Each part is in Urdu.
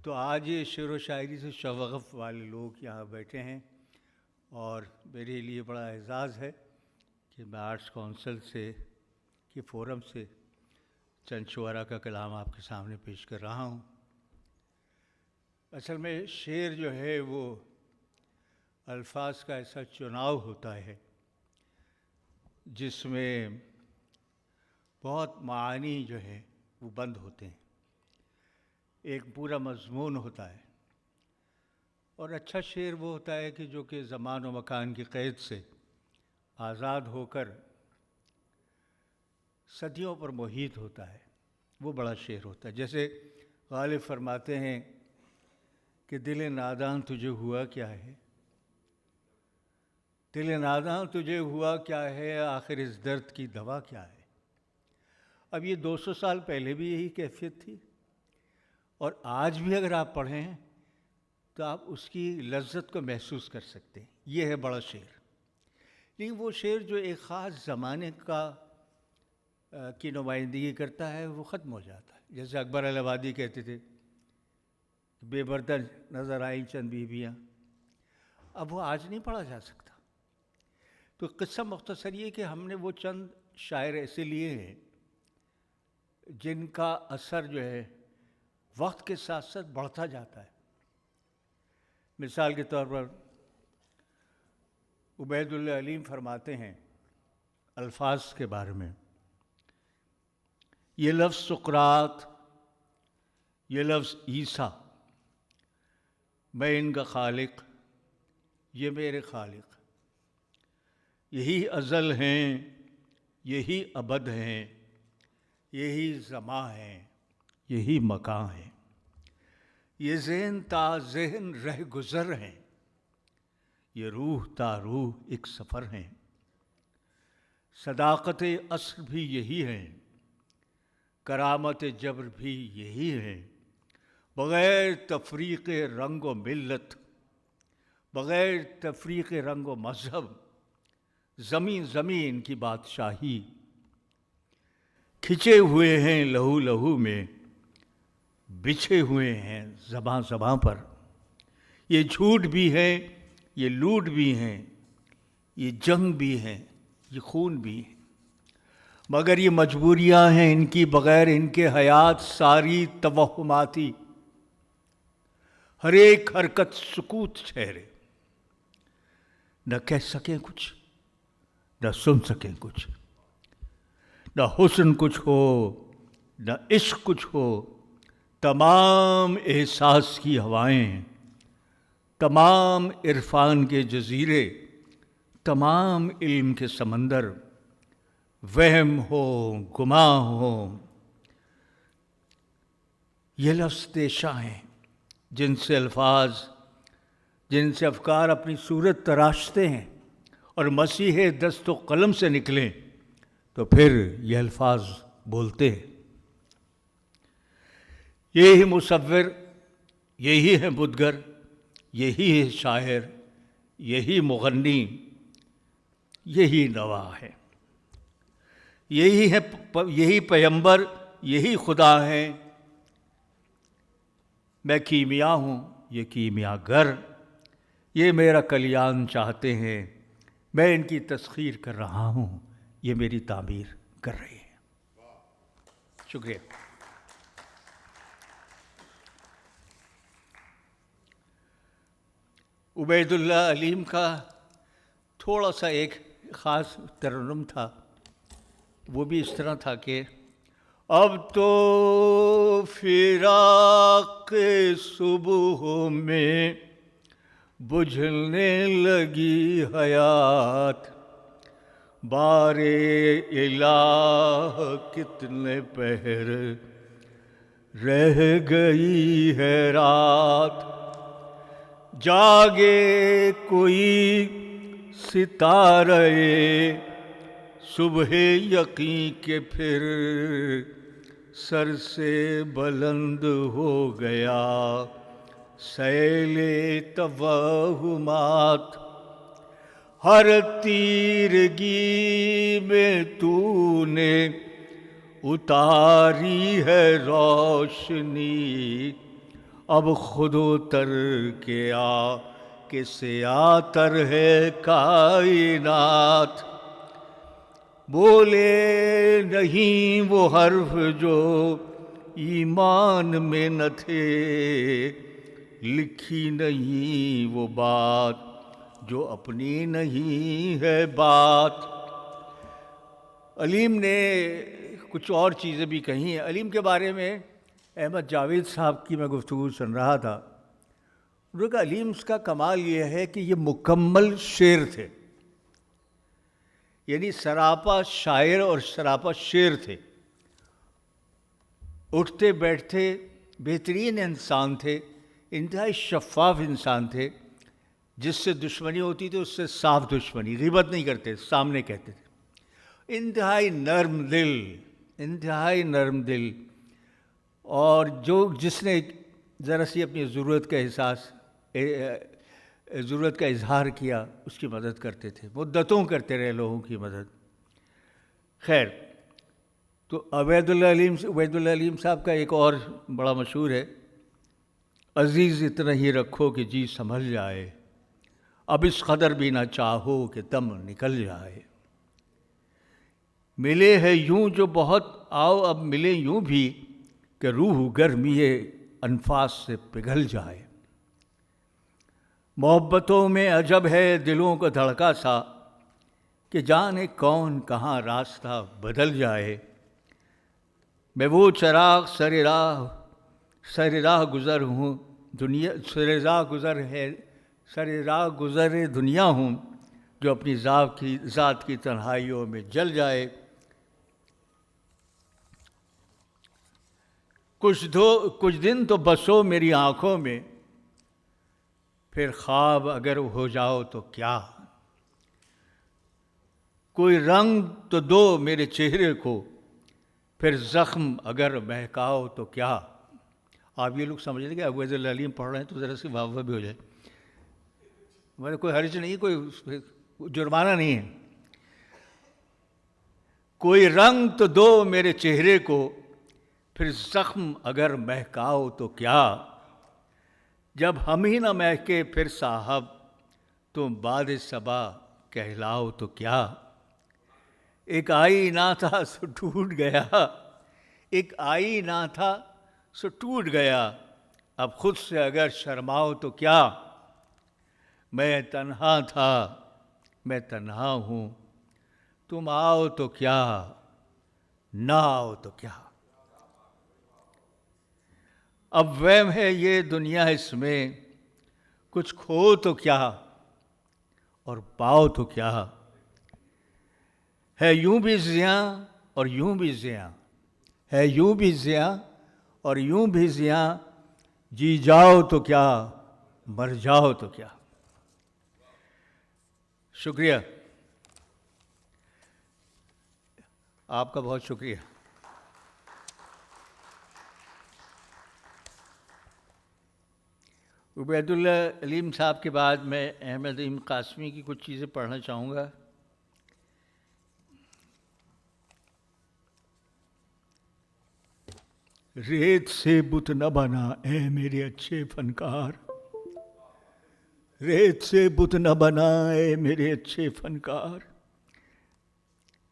تو آج یہ شعر و شاعری سے شغف والے لوگ یہاں بیٹھے ہیں اور میرے لیے بڑا اعزاز ہے کہ میں آرٹس کونسل سے کے فورم سے چند شعراء کا کلام آپ کے سامنے پیش کر رہا ہوں۔ اصل میں شعر جو ہے وہ الفاظ کا ایسا چناؤ ہوتا ہے جس میں بہت معانی جو ہے وہ بند ہوتے ہیں، ایک پورا مضمون ہوتا ہے، اور اچھا شعر وہ ہوتا ہے کہ جو کہ زمان و مکان کی قید سے آزاد ہو کر صدیوں پر محیط ہوتا ہے، وہ بڑا شعر ہوتا ہے۔ جیسے غالب فرماتے ہیں کہ دل ناداں تجھے ہوا کیا ہے، دل ناداں تجھے ہوا کیا ہے، آخر اس درد کی دوا کیا ہے۔ اب یہ 200 سال پہلے بھی یہی کیفیت تھی، اور آج بھی اگر آپ پڑھیں تو آپ اس کی لذت کو محسوس کر سکتے ہیں۔ یہ ہے بڑا شعر۔ لیکن وہ شعر جو ایک خاص زمانے کی نمائندگی کرتا ہے وہ ختم ہو جاتا ہے۔ جیسے اکبر الہ آبادی کہتے تھے بے برتن نظر آئیں چند بیویاں، اب وہ آج نہیں پڑھا جا سکتا۔ تو قصہ مختصر یہ کہ ہم نے وہ چند شاعر ایسے لیے ہیں جن کا اثر جو ہے وقت کے ساتھ ساتھ بڑھتا جاتا ہے۔ مثال کے طور پر عبید اللہ علیم فرماتے ہیں الفاظ کے بارے میں، یہ لفظ سقراط، یہ لفظ عیسیٰ، میں ان کا خالق، یہ میرے خالق، یہی ازل ہیں، یہی ابد ہیں، یہی زماں ہیں، یہی مکان ہے، یہ ذہن تا ذہن رہ گزر ہیں، یہ روح تا روح ایک سفر ہیں، صداقت اصل بھی یہی ہے، کرامت جبر بھی یہی ہے، بغیر تفریق رنگ و ملت، بغیر تفریق رنگ و مذہب، زمین زمین کی بادشاہی، کھنچے ہوئے ہیں لہو لہو میں، بچھے ہوئے ہیں زباں زباں پر، یہ جھوٹ بھی ہے، یہ لوٹ بھی ہیں، یہ جنگ بھی ہے، یہ خون بھی ہے، مگر یہ مجبوریاں ہیں ان کی، بغیر ان کے حیات ساری توہماتی، ہر ایک حرکت سکوت ٹھہرے، نہ کہہ سکیں کچھ نہ سن سکیں کچھ، نہ حسن کچھ ہو نہ عشق کچھ ہو، تمام احساس کی ہوائیں، تمام عرفان کے جزیرے، تمام علم کے سمندر، وہم ہو گماں ہو، یہ لفظ دیشہ ہیں جن سے افکار اپنی صورت تراشتے ہیں، اور مسیح دست و قلم سے نکلیں تو پھر یہ الفاظ بولتے ہیں۔ یہی مصور، یہی ہے بدگر، یہی ہے شاعر، یہی مغنی، یہی نوا ہے، یہی پیمبر، یہی خدا ہے، میں کیمیا ہوں یہ کیمیا گر، یہ میرا کلیان چاہتے ہیں، میں ان کی تسخیر کر رہا ہوں، یہ میری تعمیر کر رہے ہیں۔ شکریہ۔ عبید اللہ علیم کا تھوڑا سا ایک خاص ترنم تھا، وہ بھی اس طرح تھا کہ اب تو فراق صبح میں بجھنے لگی حیات، بار الہ کتنے پہر رہ گئی ہے رات، جاگے کوئی ستارے صبح یقین کے پھر سر سے بلند ہو گیا سیل توہمات، ہر تیرگی میں تو نے اتاری ہے روشنی، اب خود و تر کے کہ سیاتر ہے کائنات، بولے نہیں وہ حرف جو ایمان میں نہ تھے، لکھی نہیں وہ بات جو اپنی نہیں ہے بات۔ علیم نے کچھ اور چیزیں بھی کہی ہیں۔ علیم کے بارے میں احمد جاوید صاحب کی میں گفتگو سن رہا تھا، انہوں نے کہا علیم کا کمال یہ ہے کہ یہ مکمل شعر تھے، یعنی سراپا شاعر اور سراپا شعر تھے، اٹھتے بیٹھتے بہترین انسان تھے، انتہائی شفاف انسان تھے، جس سے دشمنی ہوتی تھی اس سے صاف دشمنی، غیبت نہیں کرتے، سامنے کہتے تھے، انتہائی نرم دل، انتہائی نرم دل، اور جس نے ذرا سی اپنی ضرورت کا احساس ضرورت کا اظہار کیا اس کی مدد کرتے تھے، مدتوں کرتے رہے لوگوں کی مدد۔ خیر، تو عبید اللہ علیم صاحب کا ایک اور بڑا مشہور ہے، عزیز اتنا ہی رکھو کہ جی سنبھل جائے، اب اس قدر بھی نہ چاہو کہ دم نکل جائے، ملے ہے یوں جو بہت آؤ اب ملے یوں بھی کہ روح گرمی انفاس سے پگھل جائے، محبتوں میں عجب ہے دلوں کو دھڑکا سا کہ جانے کون کہاں راستہ بدل جائے، میں وہ چراغ سر راہ گزر ہوں دنیا، سر راہ گزر دنیا ہوں جو اپنی ذات کی تنہائیوں میں جل جائے، کچھ دن تو بسو میری آنکھوں میں، پھر خواب اگر ہو جاؤ تو کیا، کوئی رنگ تو دو میرے چہرے کو، پھر زخم اگر مہکاؤ تو کیا۔ آپ یہ لوگ سمجھ لیں کہ عبید اللہ علیم پڑھ رہے ہیں تو ذرا سی واہ واہ بھی ہو جائے، مگر کوئی حرج نہیں، کوئی جرمانہ نہیں ہے۔ کوئی رنگ تو دو میرے چہرے کو، پھر زخم اگر مہکاؤ تو کیا، جب ہم ہی نہ مہکے پھر صاحب تم باد صبا کہلاؤ تو کیا، ایک آئینہ تھا سو ٹوٹ گیا، ایک آئینہ تھا سو ٹوٹ گیا، اب خود سے اگر شرماؤ تو کیا، میں تنہا تھا میں تنہا ہوں، تم آؤ تو کیا نہ آؤ تو کیا، اب وہم ہے یہ دنیا اس میں، کچھ کھو تو کیا اور پاؤ تو کیا، ہے یوں بھی زیاں اور یوں بھی زیاں، ہے یوں بھی زیاں اور یوں بھی زیاں، جی جاؤ تو کیا مر جاؤ تو کیا۔ شکریہ، آپ کا بہت شکریہ۔ عبید اللہ علیم صاحب کے بعد میں احمد علیم قاسمی کی کچھ چیزیں پڑھنا چاہوں گا۔ ریت سے بت نہ بنا اے میرے اچھے فنکار، ریت سے بت نہ بنا اے میرے اچھے فنکار،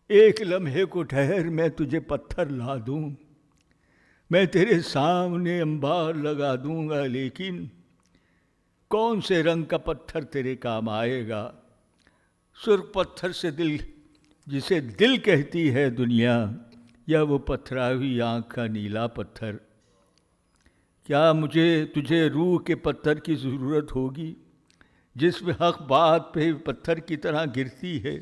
ایک لمحے کو ٹھہر میں تجھے پتھر لا دوں، میں تیرے سامنے انبار لگا دوں گا، لیکن کون سے رنگ کا پتھر تیرے کام آئے گا، سرخ پتھر سے دل جسے دل کہتی ہے دنیا، یا وہ پتھراوی آنکھ کا نیلا پتھر، کیا مجھے تجھے روح کے پتھر کی ضرورت ہوگی جس میں حق بات پہ پتھر کی طرح گرتی ہے،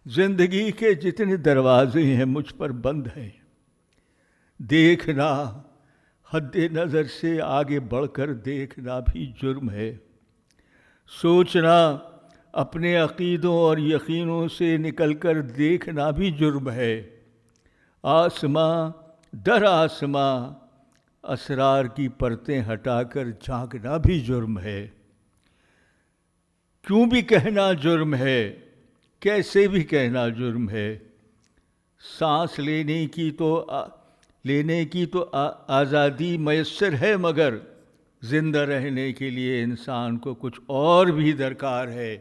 زندگی کے جتنے دروازے ہیں مجھ پر بند ہیں، دیکھنا حد نظر سے آگے بڑھ کر دیکھنا بھی جرم ہے، سوچنا اپنے عقیدوں اور یقینوں سے نکل کر دیکھنا بھی جرم ہے، آسماں در آسماں اسرار کی پرتیں ہٹا کر جھانکنا بھی جرم ہے، کیوں بھی کہنا جرم ہے، کیسے بھی کہنا جرم ہے، سانس لینے کی تو لینے کی تو آزادی میسر ہے، مگر زندہ رہنے کے لیے انسان کو کچھ اور بھی درکار ہے،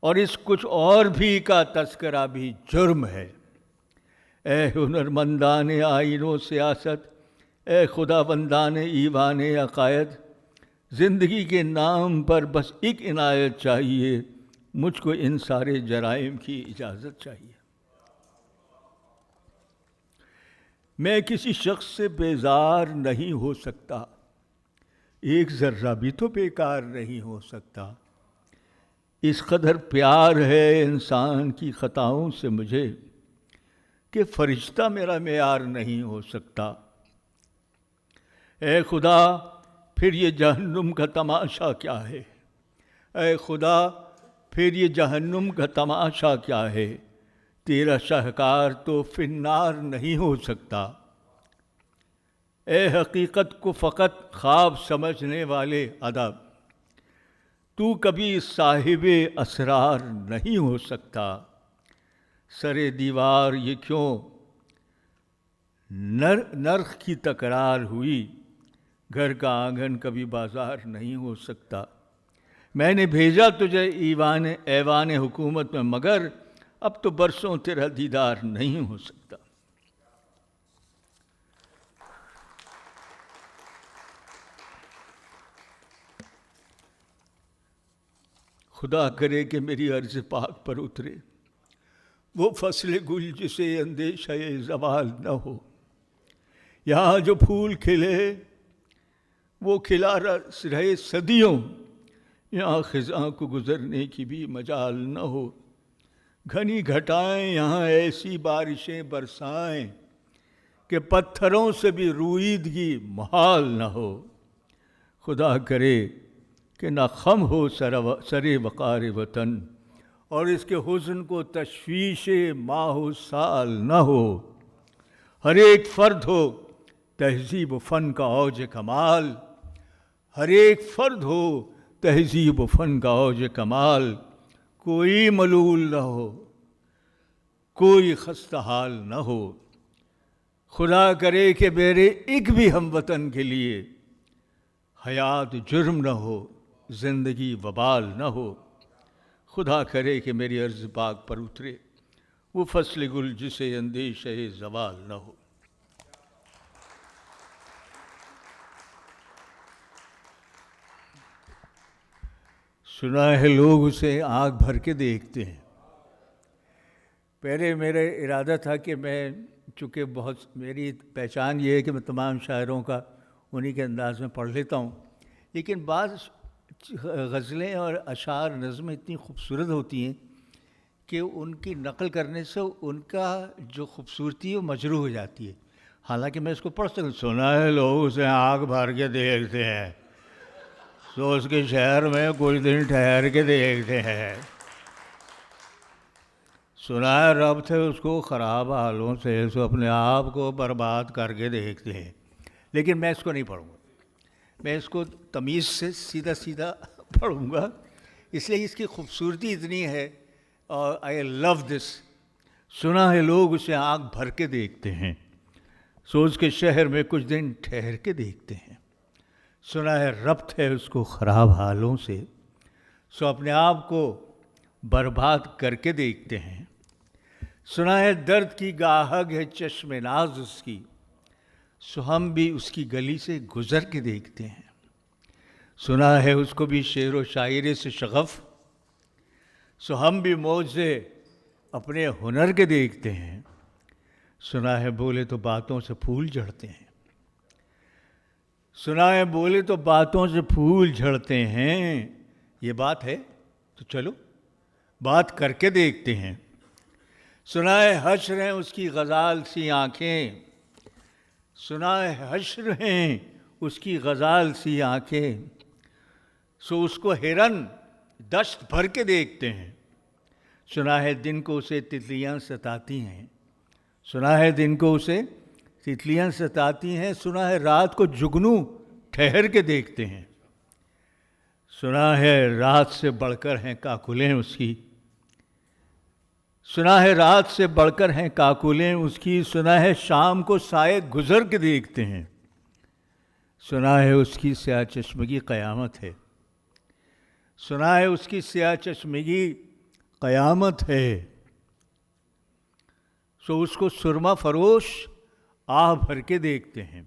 اور اس کچھ اور بھی کا تذکرہ بھی جرم ہے۔ اے ہنرمندان آئین و سیاست، اے خدا بندان ایوان عقائد، زندگی کے نام پر بس ایک عنایت چاہیے، مجھ کو ان سارے جرائم کی اجازت چاہیے۔ میں کسی شخص سے بیزار نہیں ہو سکتا، ایک ذرہ بھی تو بیکار نہیں ہو سکتا۔ اس قدر پیار ہے انسان کی خطاؤں سے مجھے کہ فرشتہ میرا معیار نہیں ہو سکتا۔ اے خدا، پھر یہ جہنم کا تماشا کیا ہے؟ اے خدا، پھر یہ جہنم کا تماشا کیا ہے؟ تیرا شاہکار تو فی النار نہیں ہو سکتا۔ اے حقیقت کو فقط خواب سمجھنے والے ادب، تو کبھی صاحب اسرار نہیں ہو سکتا۔ سر دیوار یہ کیوں نرخ کی تکرار ہوئی، گھر کا آنگن کبھی بازار نہیں ہو سکتا۔ میں نے بھیجا تجھے ایوان حکومت میں، مگر اب تو برسوں تیرا دیدار نہیں ہو سکتا۔ خدا کرے کہ میری عرض پاک پر اترے وہ فصل گل جسے اندیشہ زوال نہ ہو۔ یہاں جو پھول کھلے وہ کھلا رہے صدیوں، یہاں خزاں کو گزرنے کی بھی مجال نہ ہو۔ گھنی گھٹائیں یہاں ایسی بارشیں برسائیں کہ پتھروں سے بھی رویدگی محال نہ ہو۔ خدا کرے کہ نہ خم ہو سر وقار وطن، اور اس کے حزن کو تشویش ماہ و سال نہ ہو۔ ہر ایک فرد ہو تہذیب و فن کا اوج کمال، ہر ایک فرد ہو تہذیب و فن کا اوج کمال۔ کوئی ملول نہ ہو، کوئی خستہ حال نہ ہو۔ خدا کرے کہ میرے ایک بھی ہم وطن کے لیے حیات جرم نہ ہو، زندگی وبال نہ ہو۔ خدا کرے کہ میری عرض پاک پر اترے وہ فصل گل جسے اندیشہ زوال نہ ہو۔ سنا ہے لوگ اسے آنکھ بھر کے دیکھتے ہیں۔ پہلے میرا ارادہ تھا کہ میں، چونکہ میری پہچان یہ ہے کہ میں تمام شاعروں کا انہی کے انداز میں پڑھ لیتا ہوں، لیکن بعض غزلیں اور اشعار نظمیں اتنی خوبصورت ہوتی ہیں کہ ان کی نقل کرنے سے ان کا جو خوبصورتی ہے وہ مجروح ہو جاتی ہے۔ حالانکہ میں اس کو پڑھ سکتا ہوں۔ سنا ہے لوگ اسے آنکھ بھر کے دیکھتے ہیں، تو اس کے شہر میں کچھ دن ٹھہر کے دیکھتے ہیں۔ سنا ہے رب تھے اس کو خراب حالوں سے، سو اپنے آپ کو برباد کر کے دیکھتے ہیں۔ لیکن میں اس کو نہیں پڑھوں گا، میں اس کو تمیز سے سیدھا سیدھا پڑھوں گا، اس لیے اس کی خوبصورتی اتنی ہے، اور آئی لو دس۔ سنا ہے لوگ اسے آنکھ بھر کے دیکھتے ہیں، سو اس کے شہر میں کچھ دن ٹھہر کے دیکھتے ہیں۔ سنا ہے ربط ہے اس کو خراب حالوں سے، سو اپنے آپ کو برباد کر کے دیکھتے ہیں۔ سنا ہے درد کی گاہگ ہے چشم ناز اس کی، سو ہم بھی اس کی گلی سے گزر کے دیکھتے ہیں۔ سنا ہے اس کو بھی شعر و شاعری سے شغف، سو ہم بھی موج سے اپنے ہنر کے دیکھتے ہیں۔ سنا ہے بولے تو باتوں سے پھول جھڑتے ہیں، سنا ہے بولے تو باتوں سے پھول جھڑتے ہیں۔ یہ بات ہے تو چلو بات کر کے دیکھتے ہیں۔ سنا ہے حشر ہیں اس کی غزال سی آنکھیں، سنا ہے حشر ہیں اس کی غزال سی آنکھیں، سو اس کو ہرن دشت بھر کے دیکھتے ہیں۔ سنا ہے دن کو اسے تتلیاں ستاتی ہیں، سنا ہے دن کو اسے تتلیاں ستاتی ہیں، سنا ہے رات کو جگنو ٹھہر کے دیکھتے ہیں۔ سنا ہے رات سے بڑھ کر ہیں کاکلیں اس کی، سنا ہے رات سے بڑھ کر ہیں کاکلیں اس کی، سنا ہے شام کو سائے گزر کے دیکھتے ہیں، سنا ہے اس کی سیاہ چشمگی قیامت ہے، سنا ہے اس کی سیاہ چشمگی قیامت ہے، سو اس کو سرما فروش آہ بھر کے دیکھتے ہیں،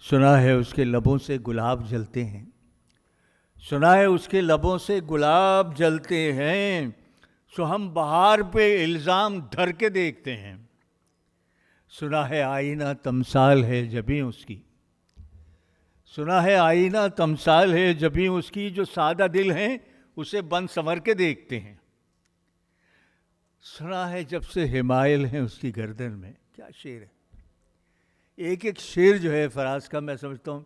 سنا ہے اس کے لبوں سے گلاب جلتے ہیں، سنا ہے اس کے لبوں سے گلاب جلتے ہیں، سو ہم بہار پہ الزام دھر کے دیکھتے ہیں، سنا ہے آئینہ تمثال ہے جبیں اس کی، سنا ہے آئینہ تمثال ہے جبیں اس کی، جو سادہ دل ہیں اسے بن سنور کے دیکھتے ہیں، سنا ہے جب سے حمائل ہیں اس کی گردن میں. کیا شعر ہے. ایک ایک شعر جو ہے فراز کا میں سمجھتا ہوں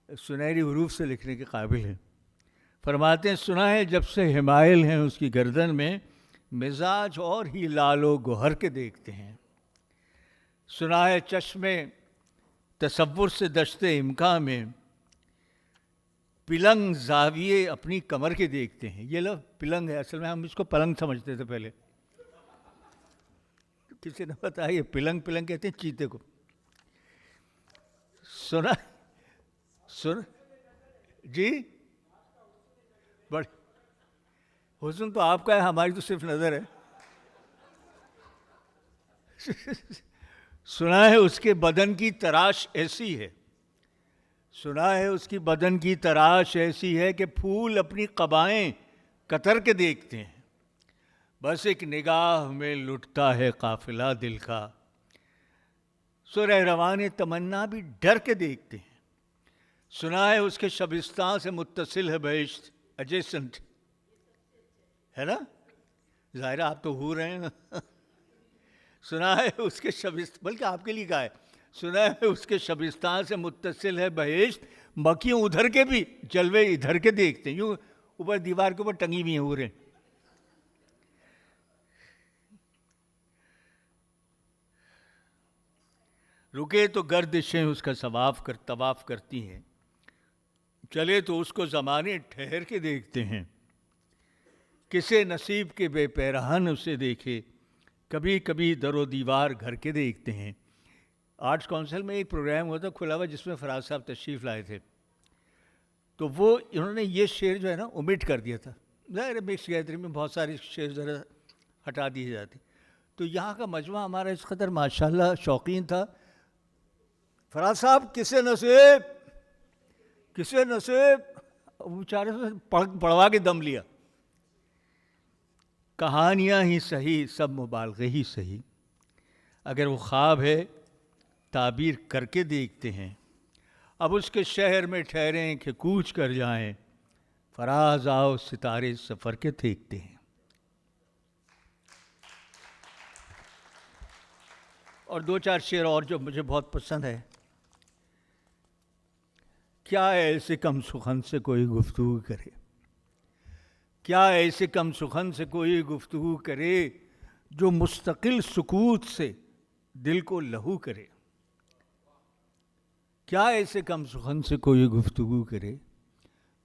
سنہری حروف سے لکھنے کے قابل ہے. فرماتے ہیں سنا ہے جب سے حمائل ہیں اس کی گردن میں، مزاج اور ہی لال و گوہر کے دیکھتے ہیں، سنا ہے چشمے تصور سے دشت امکاں میں، پلنگ زاویے اپنی کمر کے دیکھتے ہیں. یہ لفظ پلنگ ہے، اصل میں ہم اس کو پلنگ سمجھتے تھے پہلے. کسی نے بتایا یہ پلنگ، پلنگ کہتے ہیں چیتے کو. سنا جی بڑھ حسن تو آپ کا ہے، ہماری تو صرف نظر ہے. سنا ہے اس کے بدن کی تراش ایسی ہے، سنا ہے اس کی بدن کی تراش ایسی ہے کہ پھول اپنی قبائیں کتر کے دیکھتے ہیں، بس ایک نگاہ میں لٹتا ہے قافلہ دل کا، سو رہروان تمنا بھی ڈر کے دیکھتے ہیں. سنا ہے اس کے شبستان سے متصل ہے بہشت، ایڈجسنٹ ہے نا، ظاہر آپ تو ہو رہے ہیں. سنا ہے اس کے بلکہ آپ کے لیے کہا ہے، سنا ہے اس کے شبستان سے متصل ہے بہشت، مکھیوں ادھر کے بھی جلوے ادھر کے دیکھتے ہیں، یوں اوپر دیوار کے اوپر ٹنگی ہوئی ہیں ہو رہے ہیں. رکے تو گردشیں اس کا طواف کرتی ہیں، چلے تو اس کو زمانے ٹھہر کے دیکھتے ہیں، کسے نصیب کے بے پیرہن اسے دیکھے، کبھی کبھی در و دیوار گھر کے دیکھتے ہیں. آرٹس کونسل میں ایک پروگرام ہوا تھا کھلا ہوا جس میں فراز صاحب تشریف لائے تھے، تو وہ انہوں نے یہ شعر جو ہے نا اومٹ کر دیا تھا. ظاہر مکس گیدرنگ میں بہت سارے شعر ذرا ہٹا دیے جاتے، تو یہاں کا مجموعہ ہمارا اس قدر ماشاءاللہ شوقین تھا. فراز صاحب کسے نصیب بیچارے سے پڑھوا کے دم لیا. کہانیاں ہی صحیح سب مبالغے ہی صحیح، اگر وہ خواب ہے تعبیر کر کے دیکھتے ہیں، اب اس کے شہر میں ٹھہریں کہ کوچ کر جائیں، فراز آؤ ستارے سفر کے دیکھتے ہیں. اور دو چار شعر اور جو مجھے بہت پسند ہے. کیا ایسے کم سخن سے کوئی گفتگو کرے، کیا ایسے کم سخن سے کوئی گفتگو کرے، جو مستقل سکوت سے دل کو لہو کرے. کیا ایسے کم سخن سے کوئی گفتگو کرے،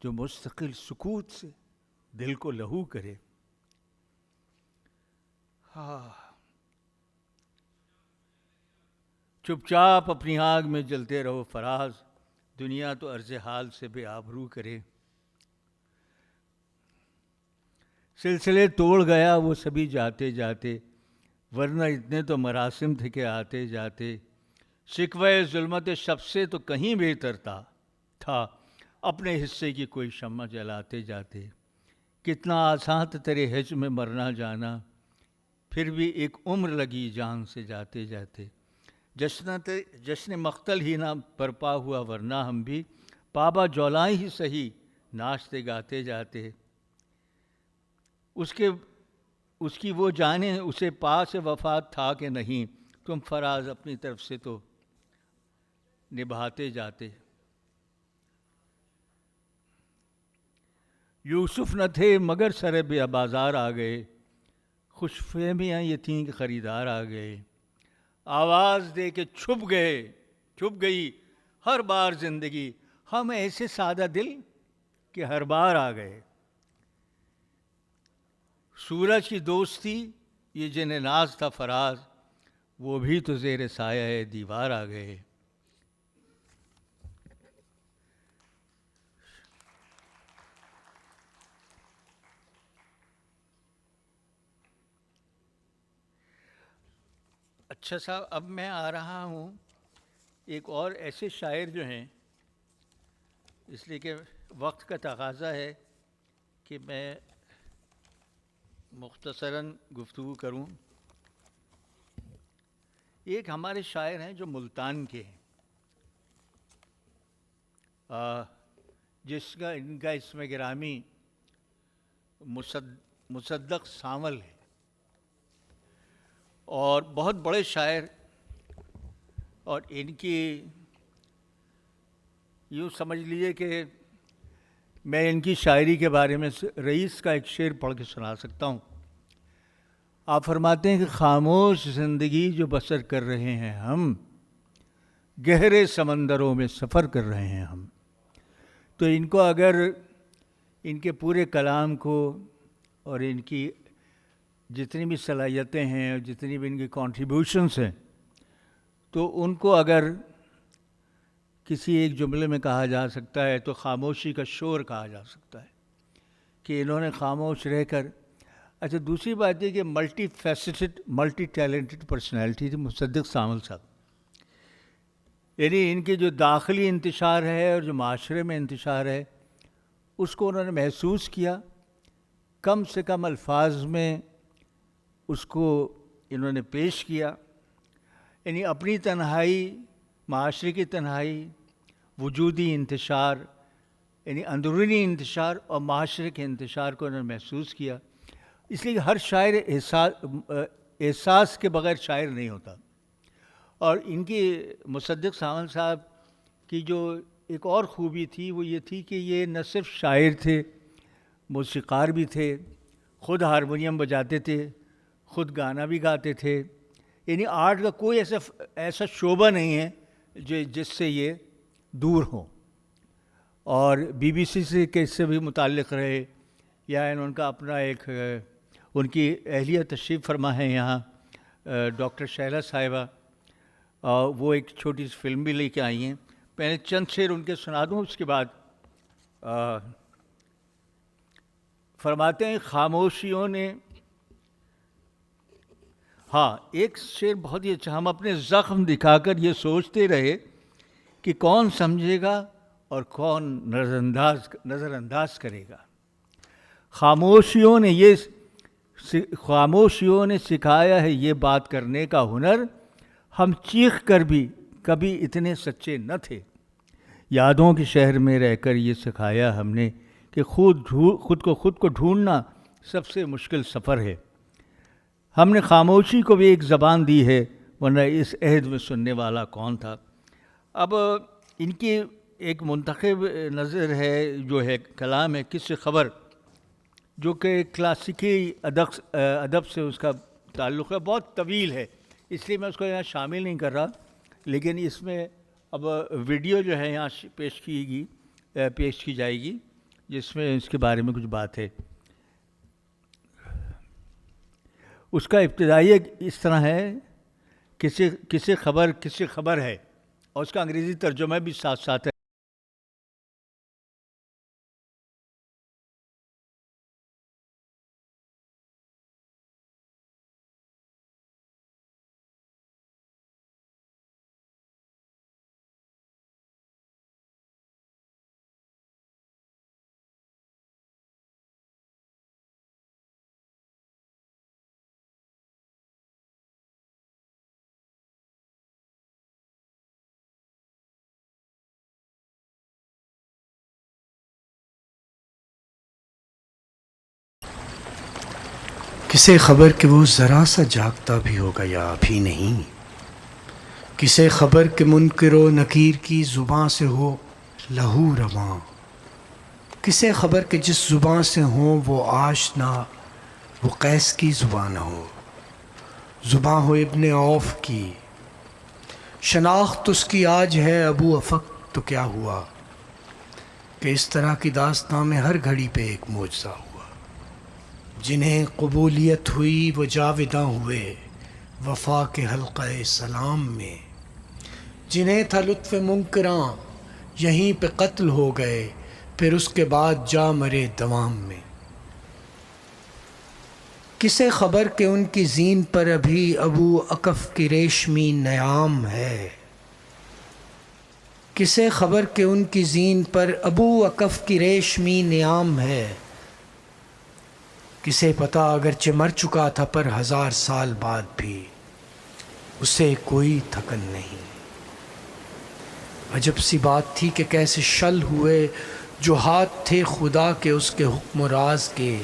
جو مستقل سکوت سے دل کو لہو کرے. چپ چاپ اپنی آگ میں جلتے رہو فراز، دنیا تو عرض حال سے بے آبرو کرے. سلسلے توڑ گیا وہ سبھی جاتے جاتے، ورنہ اتنے تو مراسم تھے کہ آتے جاتے. شکوہ ظلمت شب سے تو کہیں بہتر تھا اپنے حصے کی کوئی شمع جلاتے جاتے. کتنا آسان تھا تیرے ہج میں مرنا جانا، پھر بھی ایک عمر لگی جان سے جاتے جاتے. جشن مقتل ہی نہ برپا ہوا، ورنہ ہم بھی پابا جولائیں ہی سہی ناچتے گاتے جاتے. اس کی وہ جانے اسے پاس وفات تھا کہ نہیں، تم فراز اپنی طرف سے تو نبھاتے جاتے. یوسف نہ تھے مگر سر بے بازار آ گئے، خوش فہمیاں یہ تھیں کہ خریدار آ گئے. آواز دے کے چھپ گئی ہر بار زندگی، ہم ایسے سادہ دل کہ ہر بار آ گئے. سورج کی دوستی یہ جنہیں ناز تھا فراز، وہ بھی تو زیر سایہ دیوار آ گئے۔ اچھا صاحب، اب میں آ رہا ہوں ایک اور ایسے شاعر جو ہیں، اس لیے کہ وقت کا تقاضا ہے کہ میں مختصراً گفتگو کروں۔ ایک ہمارے شاعر ہیں جو ملتان کے ہیں، جس کا ان کا اسم گرامی مصدق سانول ہے، اور بہت بڑے شاعر، اور ان کی یوں سمجھ لیجیے کہ میں ان کی شاعری کے بارے میں رئیس کا ایک شعر پڑھ کے سنا سکتا ہوں۔ آپ فرماتے ہیں کہ خاموش زندگی جو بسر کر رہے ہیں ہم، گہرے سمندروں میں سفر کر رہے ہیں ہم۔ تو ان کو اگر ان کے پورے کلام کو اور ان کی جتنی بھی صلاحیتیں ہیں اور جتنی بھی ان کی کنٹریبیوشنس ہیں، تو ان کو اگر کسی ایک جملے میں کہا جا سکتا ہے تو خاموشی کا شور کہا جا سکتا ہے، کہ انہوں نے خاموش رہ کر۔ اچھا، دوسری بات یہ کہ multi faceted, multi talented personality تھی مصدق سانول صاحب، یعنی ان کے جو داخلی انتشار ہے اور جو معاشرے میں انتشار ہے، اس کو انہوں نے محسوس کیا، کم سے کم الفاظ میں اس کو انہوں نے پیش کیا، یعنی اپنی تنہائی، معاشرے کی تنہائی، وجودی انتشار، یعنی اندرونی انتشار اور معاشرے کے انتشار کو انہوں نے محسوس کیا۔ اس لیے ہر شاعر احساس کے بغیر شاعر نہیں ہوتا۔ اور ان کی مصدق سانول صاحب کی جو ایک اور خوبی تھی وہ یہ تھی کہ یہ نہ صرف شاعر تھے، موسیقار بھی تھے، خود ہارمونیم بجاتے تھے، خود گانا بھی گاتے تھے، یعنی آرٹ کا کوئی ایسا شعبہ نہیں ہے جس سے یہ دور ہوں۔ اور بی بی سی سے بھی متعلق رہے، یا ان کا اپنا ایک ان کی اہلیہ تشریف فرما ہے یہاں، ڈاکٹر شہلا صاحبہ، وہ ایک چھوٹی سی فلم بھی لے کے آئی ہیں۔ میں نے چند شعر ان کے سنا دوں، اس کے بعد فرماتے ہیں خاموشیوں نے، ہاں ایک شعر بہت ہی اچھا، ہم اپنے زخم دکھا کر یہ سوچتے رہے کہ کون سمجھے گا اور کون نظر انداز کرے گا۔ خاموشیوں نے سکھایا ہے یہ بات کرنے کا ہنر، ہم چیخ کر بھی کبھی اتنے سچے نہ تھے۔ یادوں کے شہر میں رہ کر یہ سکھایا ہم نے کہ خود کو ڈھونڈنا سب سے مشکل سفر ہے۔ ہم نے خاموشی کو بھی ایک زبان دی ہے، ورنہ اس عہد میں سننے والا کون تھا۔ اب ان کی ایک منتخب نظر ہے، جو ہے کلام ہے قصہ خبر، جو کہ کلاسیکی ادب سے اس کا تعلق ہے، بہت طویل ہے، اس لیے میں اس کو یہاں شامل نہیں کر رہا، لیکن اس میں اب ویڈیو جو ہے یہاں پیش کی جائے گی، جس میں اس کے بارے میں کچھ بات ہے۔ اس کا ابتدائی اس طرح ہے، کسی خبر ہے، اور اس کا انگریزی ترجمہ بھی ساتھ ساتھ ہے۔ کسے خبر کہ وہ ذرا سا جاگتا بھی ہوگا یا ابھی نہیں، کسے خبر کہ منکر و نکیر کی زباں سے ہو لہو رواں، کسے خبر کہ جس زباں سے ہوں وہ آشنا وہ قیس کی زباں نہ ہو، زباں ہو ابن عوف کی شناخت اس کی آج ہے ابو افق تو کیا ہوا، کہ اس طرح کی داستان میں ہر گھڑی پہ ایک معجزہ ہوا۔ جنہیں قبولیت ہوئی وہ جاوداں ہوئے وفا کے حلقہ سلام میں، جنہیں تھا لطف منکراں یہیں پہ قتل ہو گئے، پھر اس کے بعد جا مرے دوام میں۔ کسے خبر کہ ان کی زین پر ابھی ابو اکف کی ریشمی نیام ہے، کسے خبر کہ ان کی زین پر ابو اکف کی ریشمی نیام ہے، کسے پتا اگرچہ مر چکا تھا پر 1000 سال بعد بھی اسے کوئی تھکن نہیں۔ عجب سی بات تھی کہ کیسے شل ہوئے جو ہاتھ تھے خدا کے اس کے حکم و راز کے،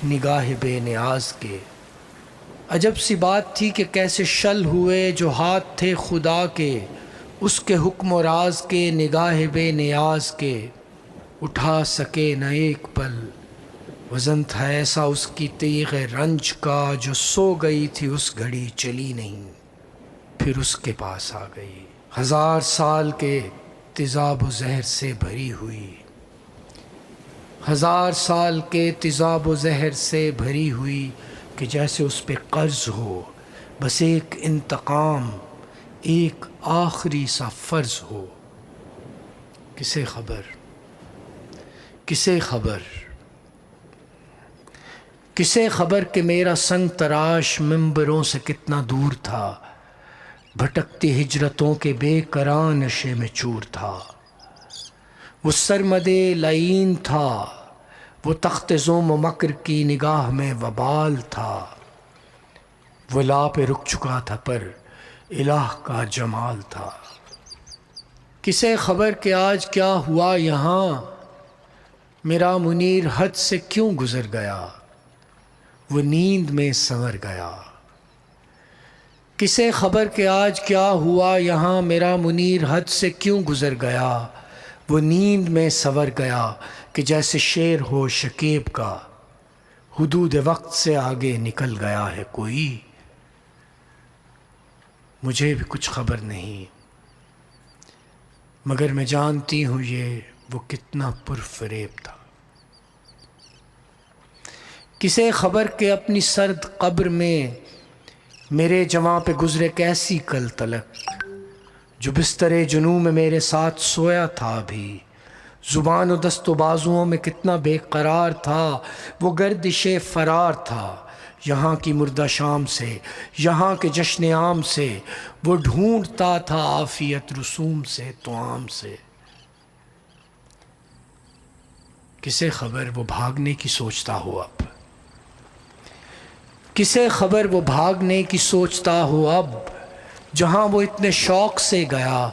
نگاہ بے نیاز کے۔ عجب سی بات تھی کہ کیسے شل ہوئے جو ہاتھ تھے خدا کے اس کے حکم و راز کے، نگاہ بے نیاز کے۔ اٹھا سکے نہ ایک پل وزن تھا ایسا اس کی تیغ رنج کا، جو سو گئی تھی اس گھڑی چلی نہیں، پھر اس کے پاس آ گئی۔ 1000 سال کے تیزاب و زہر سے بھری ہوئی، 1000 سال کے تیزاب و زہر سے بھری ہوئی، کہ جیسے اس پہ قرض ہو بس ایک انتقام، ایک آخری سا فرض ہو۔ کسے خبر، کسے خبر، کسے خبر کہ میرا سنگ تراش منبروں سے کتنا دور تھا، بھٹکتی ہجرتوں کے بے قرار نشے میں چور تھا۔ وہ سرمد لعین تھا، وہ تخت ظلم و مکر کی نگاہ میں وبال تھا، وہ لا پہ رک چکا تھا پر الہ کا جمال تھا۔ کسے خبر کہ آج کیا ہوا یہاں، میرا منیر حد سے کیوں گزر گیا، وہ نیند میں سنور گیا۔ کسے خبر کہ آج کیا ہوا یہاں، میرا منیر حد سے کیوں گزر گیا، وہ نیند میں سنور گیا، کہ جیسے شیر ہو شکیب کا حدود وقت سے آگے نکل گیا ہے کوئی۔ مجھے بھی کچھ خبر نہیں، مگر میں جانتی ہوں یہ وہ کتنا پرفریب تھا۔ کسے خبر کہ اپنی سرد قبر میں میرے جواں پہ گزرے کیسی کل تلک، جو بستر جنوں میں میرے ساتھ سویا تھا ابھی، زبان و دست و بازوؤں میں کتنا بے قرار تھا، وہ گردش فرار تھا یہاں کی مردہ شام سے، یہاں کے جشن عام سے، وہ ڈھونڈتا تھا عافیت رسوم سے توام سے۔ کسے خبر وہ بھاگنے کی سوچتا ہو اب، کسے خبر وہ بھاگنے کی سوچتا ہو اب، جہاں وہ اتنے شوق سے گیا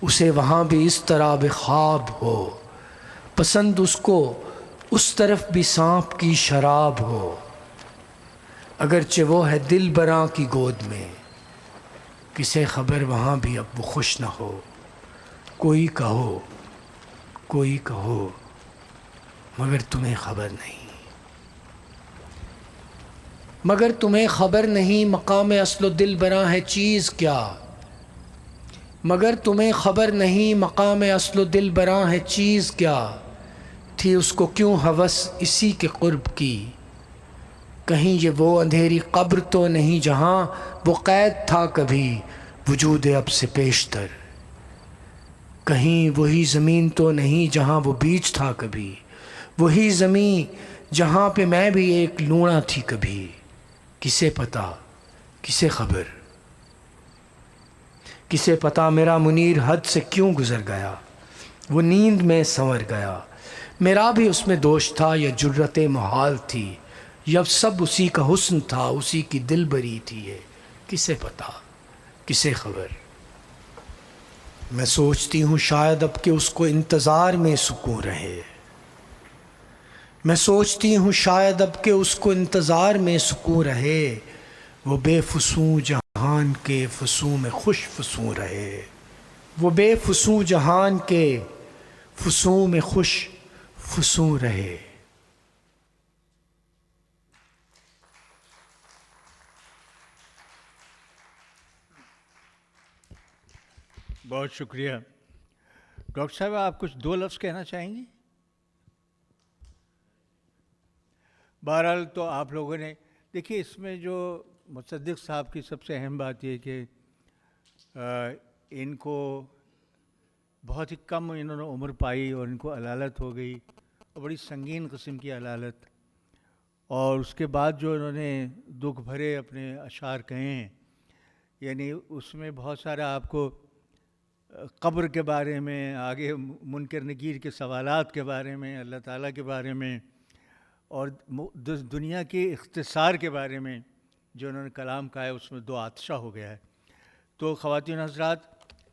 اسے وہاں بھی اس طرح بے خواب ہو، پسند اس کو اس طرف بھی سانپ کی شراب ہو، اگرچہ وہ ہے دل براں کی گود میں، کسے خبر وہاں بھی اب وہ خوش نہ ہو۔ کوئی کہو، کوئی کہو، مگر تمہیں خبر نہیں، مگر تمہیں خبر نہیں مقام اصل و دل براں ہے چیز کیا، مگر تمہیں خبر نہیں مقام اصل و دل براں ہے چیز کیا، تھی اس کو کیوں ہوس اسی کے قرب کی، کہیں یہ وہ اندھیری قبر تو نہیں جہاں وہ قید تھا کبھی وجود اب سے پیشتر، کہیں وہی زمین تو نہیں جہاں وہ بیج تھا کبھی، وہی زمین جہاں پہ میں بھی ایک لونا تھی کبھی۔ کسے پتا، کسے خبر، کسے پتا میرا منیر حد سے کیوں گزر گیا، وہ نیند میں سنور گیا۔ میرا بھی اس میں دوش تھا یا جرت محال تھی، یا سب اسی کا حسن تھا، اسی کی دل بری تھی یہ، کسے پتا، کسے خبر۔ میں سوچتی ہوں شاید اب کہ اس کو انتظار میں سکون رہے، میں سوچتی ہوں شاید اب کہ اس کو انتظار میں سکون رہے، وہ بے فسوں جہان کے فسوں میں خوش فسوں رہے، وہ بے فسوں جہان کے فسوں میں خوش فسوں رہے۔ بہت شکریہ ڈاکٹر صاحب، آپ کچھ 2 لفظ کہنا چاہیں گے؟ بہرحال تو آپ لوگوں نے دیکھیے اس میں جو مصدق صاحب کی سب سے اہم بات یہ کہ ان کو بہت ہی کم انہوں نے عمر پائی اور ان کو علالت ہو گئی اور بڑی سنگین قسم کی علالت، اور اس کے بعد جو انہوں نے دکھ بھرے اپنے اشعار کہے ہیں، یعنی اس میں بہت سارا آپ کو قبر کے بارے میں، آگے منکر نکیر کے سوالات کے بارے میں، اللہ تعالیٰ کے بارے میں، اور دنیا کے اختصار کے بارے میں جو انہوں نے کلام کہا ہے، اس میں دو آتشہ ہو گیا ہے۔ تو خواتین حضرات،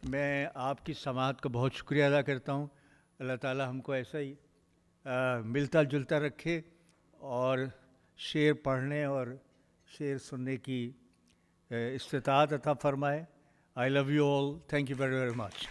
میں آپ کی سماعت کا بہت شکریہ ادا کرتا ہوں۔ اللہ تعالیٰ ہم کو ایسا ہی ملتا جلتا رکھے اور شعر پڑھنے اور شعر سننے کی استطاعت عطا فرمائے۔ I love you all. Thank you very, very much.